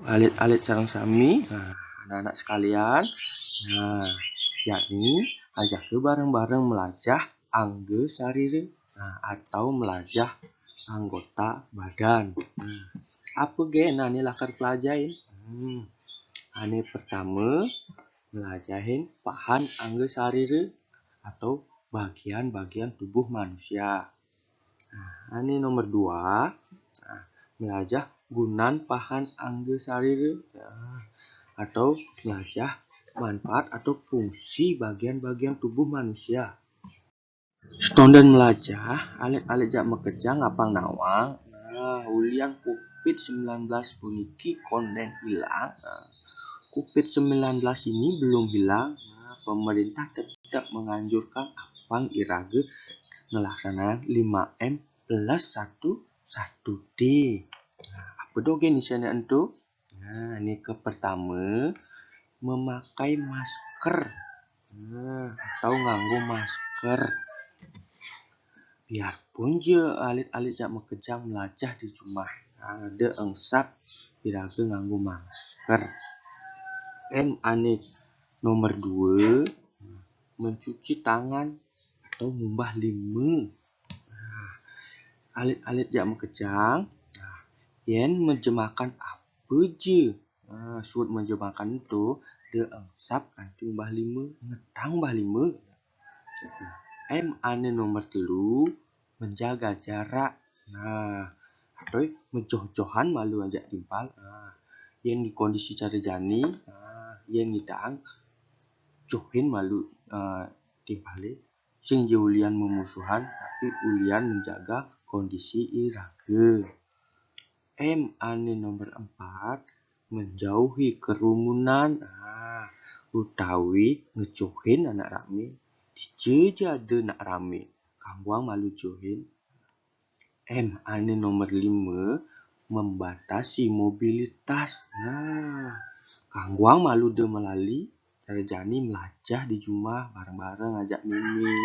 alit-alit sareng sami. Nah, anak-anak sekalian. Nah, yakni ajak ke bareng-bareng melajah angge sarire. Nah, atau melajah anggota badan. Apa gen ane lakar pelajarin? Ane pertama melajahin pahan angge sarire atau bagian-bagian tubuh manusia. Ane nomor 2, melajah gunan pahan angge sarire atau melajah manfaat atau fungsi bagian-bagian tubuh manusia. Stondan melajah alit-alit jak mekejang ngapang nawang. Ulian COVID-19 puniki konden hilang. COVID-19 ini belum hilang. Pemerintah tetap menganjurkan apang irage melaksanakan 5M plus 1D. Apa dogen di sana itu? Ini ke pertama, memakai masker. Atau nganggo masker. Biarpun je alit-alit jak mekejang melajah di rumah, ada engsap biraga nganggo masker. Ane nomor 2, mencuci tangan atau ngumbah lime. Alit-alit jak mekejang, yen menjemakan apa je. Suat menjemakan itu, dia engsap kanti ngumbah lime, ngetang ngumbah lime. Ane nomor 3, menjaga jarak. Atau menjoh-johan malu ajak timpal. Yen di kondisi cara jani, yen ngidang johin malu timpale. Sing je ulian memusuhan, tapi ulian menjaga kondisi irage. Ane nomor 4, menjauhi kerumunan. Utawi ngejohin anak rame. Dije ada nak rame, kambuang malu johin. Ane nomor 5, membatasi mobilitas. Kangguang malu de melali, cara jani melajah di rumah bareng-bareng, ajak mimi,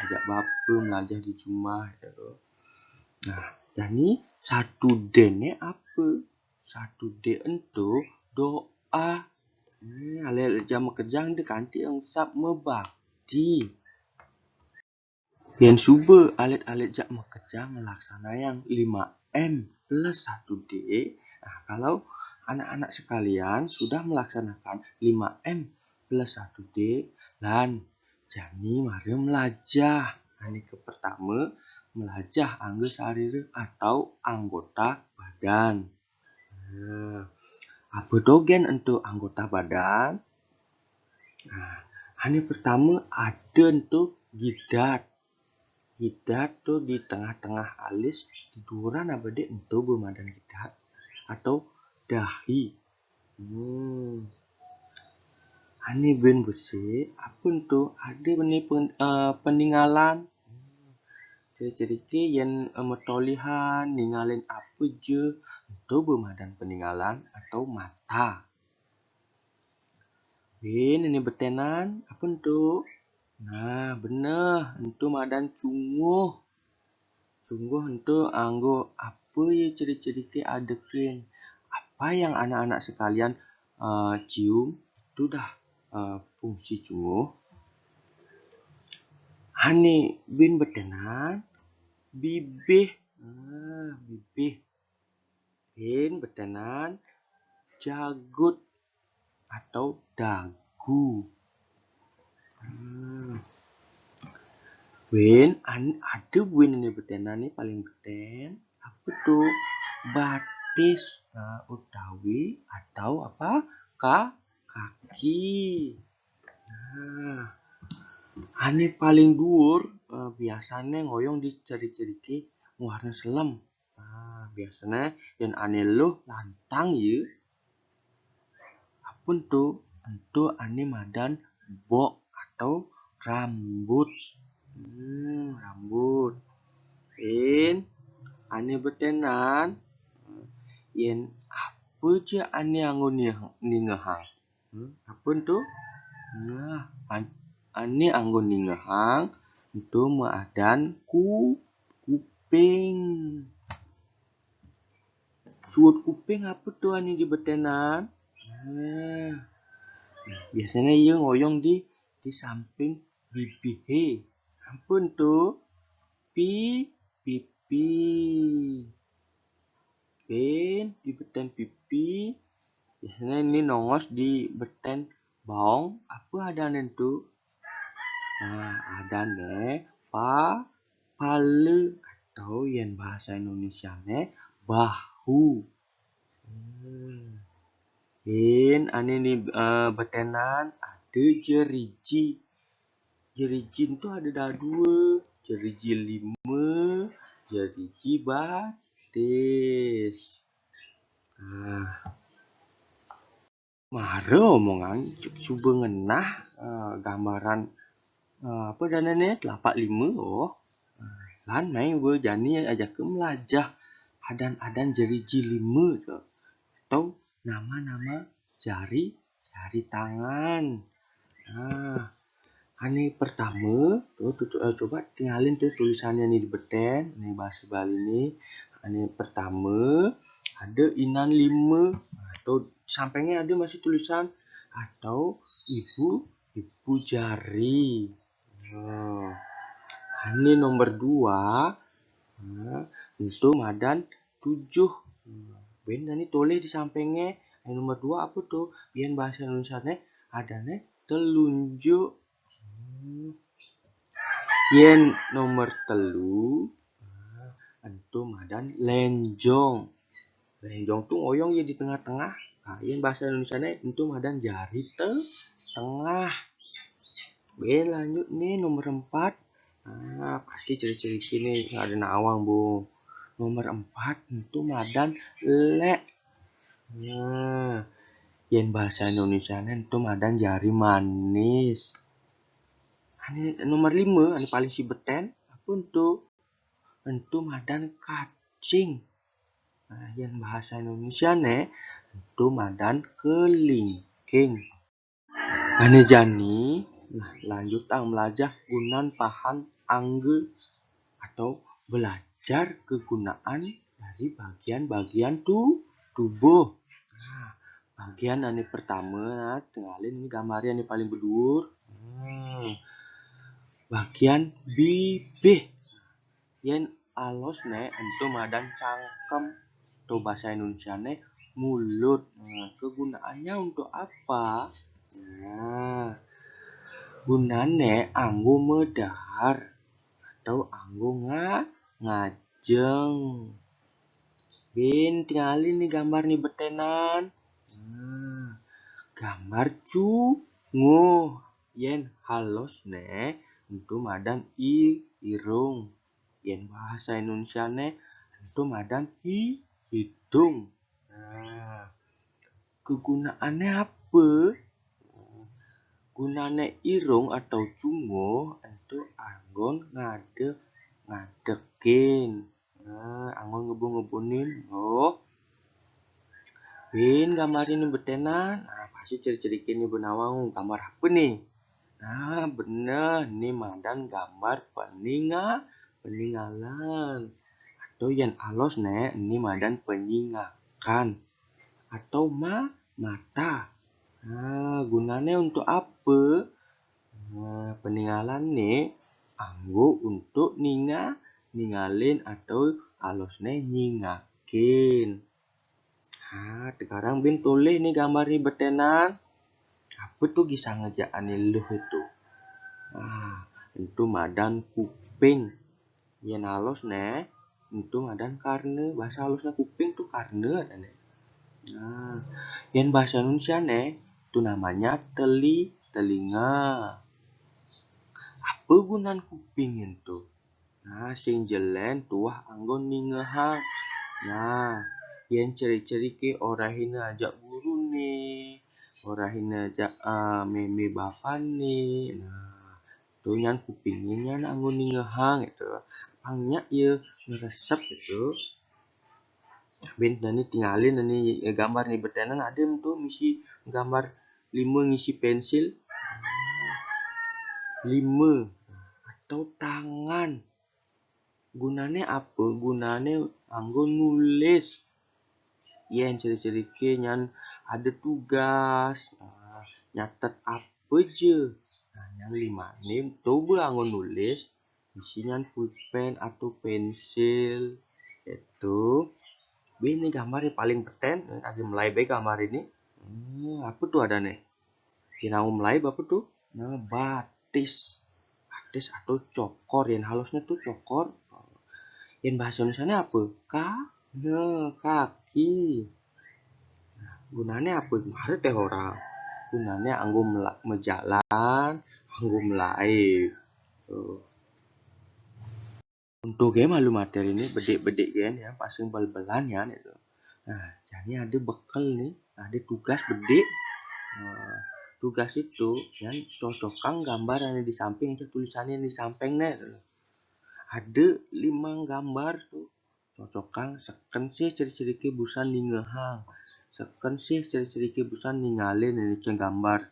ajak bapa melajah di rumah. Jani 1D ni apa? 1D itu doa. Alit-alit jam mekejang de kanti engsap mebakti. Yen suba alit-alit jak mekejang melaksana yang 5M plus 1D. Kalau anak-anak sekalian sudah melaksanakan 5M plus 1D, dan jani mari melajah. Ini ke pertama, melajah angge sarire atau anggota badan. Apa dogen untuk anggota badan? Ini pertama ada untuk gidat. Gidat tu di tengah-tengah alis, tiduran apa dek untuk bermadan gidat atau dahi. Ini ben bersih. Apa tu? Ada benih peninggalan. Cerita yang metolihan ninggalin apa je untuk bermadan peninggalan atau mata. Ini betenan. Apa tu? Benar. Untuk madan cunguh. Cunguh untuk anggo apa ya cerita-cerita adekin. Apa yang anak-anak sekalian cium, itu dah fungsi cunguh. Hani bin betenan. Bibih. Bibih. Bin betenan. Jagut atau dagu. Ada win ini betenan ni paling beten. Apa tu? Batis. Utawi atau apa? Kaki. Ini paling dhuwur, biasanya ngoyong di ceri-ceriki warna selem. Biasanya yang ane loh lantang ya. Apa tu? Untuk ane madan bok atau rambut. Rambut. Ane betenan. Yen apa je ane anggo ningehang. Apa tu? Ane anggo ningehang untuk maadan kuping. Suut kuping apa tuh ani di betenan? Nah, biasanya ia ngoyong di samping pipi. He, ampun tuh. Pipi. Ben di beten pipi. Biasanya ini nongos di beten baong. Apa ada tuh? Nah, ada pale atau yang bahasa Indonesia bahu. In ane nih betenan ada jeriji. Jeriji itu ada dua. Jeriji 5, jeriji batis. Nah, mare omongan coba ngenah gambaran apa danane 85 oh. Lan main jani ajak ke melajah adan-adan jeriji 5 tuh. Atau nama-nama jari tangan. Nah, ini pertama tuh coba tinggalin tuh tulisannya nih di beten nih bahasa Bali ini. Ini pertama ada inan 5 atau sampingnya ada masih tulisan atau ibu jari. Nah, ini nomor 2 itu madan 7. Ben ini tulis di sampingnya. Yang nomor 2 apa tuh? Biar bahasa Indonesia adanya telunjuk. Yen nomor telu antum madan lenjong. Lenjong tuh ngoyong ya di tengah-tengah. Nah, yen bahasa Indonesia antum madan jari tengah. Ben lanjut nih nomor 4. Nah, pasti ciri-ciri sini ada nawang, Bu. Nomor 4 itu madan le. Nah, yen bahasa Indonesia itu madan jari manis. Ini nomor 5, ini paling si beten. Apa untuk madan kacing. Nah, yang bahasa Indonesia itu madan kelingking. Ane jani, nah lanjut belajar gunan pahan angge atau belajar kegunaan dari bagian-bagian tubuh. Nah, bagian ane pertama, tinggalin ini gambarnya nih paling bedur. Bagian bibih. Yen alos entum madan cangkem. Tuh bahasa Indonesia mulut. Nah, kegunaannya untuk apa? Nah, gunane anggo medahar atau anggo ngajeng. Ben tinggalin nih gambar nih betenan. Nah, gambar cungo. Yen halos untuk madan irung. Yen bahasa Indonesia untuk madan hidung. Nah, kegunaannya apa? Gunane irung atau cungo itu anggon ngadekin. Nah, anggon ngebun-ngebunin. Oh, bin gambar ini betenan. Nah, pasti ciri-ciri ini benawang gambar apa nih? Nah, bener. Ini madan gambar peninggalan. Atau yang alos ini madan penyingakan. Atau mata. Nah, gunanya untuk apa? Nah, peninggalan anggo untuk ninggalin atau alosnya nyingakin. Nah, sekarang bin tulis nih gambar nih betenan. Apa tuh kisah ngejaan lu itu? Nah, itu madan kuping. Yang halus itu madan karne. Bahasa halusnya kuping tuh karne. Nah, yang bahasa Indonesia itu namanya telinga. Apa gunaan kuping itu? Nah, sing jelen tuah anggon ningehang. Nah, yang ciri-ciri ke orahina ajak guru nih. Orahina ajak meme bapak nih. Nah, tuh yang kupingnya anggon ningehang itu. Pangnya ya ngeresep itu. Ben ini tinggalin ini gambar nih betenan ada tuh misi gambar 5 ngisi pensil 5 atau tangan. Gunanya apa? Gunanya anggo nulis. yen ciri-ciri nyan ada tugas, nyatet apa je. Nah, yang 5 ni coba angon nulis isinya pulpen atau pensil itu. Ini gambar yang paling peten, ada mulai baik gambar ini. Apa tuh ada nih? Kita mulai apa tuh? Nah, batis. Batis atau cokor, yang halusnya tuh cokor. Yang bahasa Indonesia apa? Kaki. Gunanya apa? Ada teh orang. Gunanya anggo mejalan, anggo melai. Tuh. Untuk game malu materi ini bedik-bedik kan ya, pasang bal-balan ya itu. Nah, jadi ada bekal nih, ada tugas bedik. Nah, tugas itu yang cocokkan gambar yang di samping itu tulisannya yang di samping nih. Ada 5 gambar tuh cocokkan seken sih ciri-ciri busan ningehang. Seken sih ciri-ciri busan ningalin ini gambar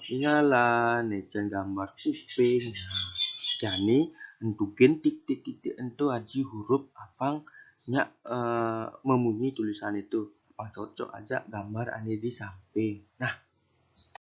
pingalan, ini gambar kuping. Nah, jadi entukin titik-titik itu aji huruf apang nyak memunyi tulisan itu. Apang cocok aja gambar ane di samping. Nah,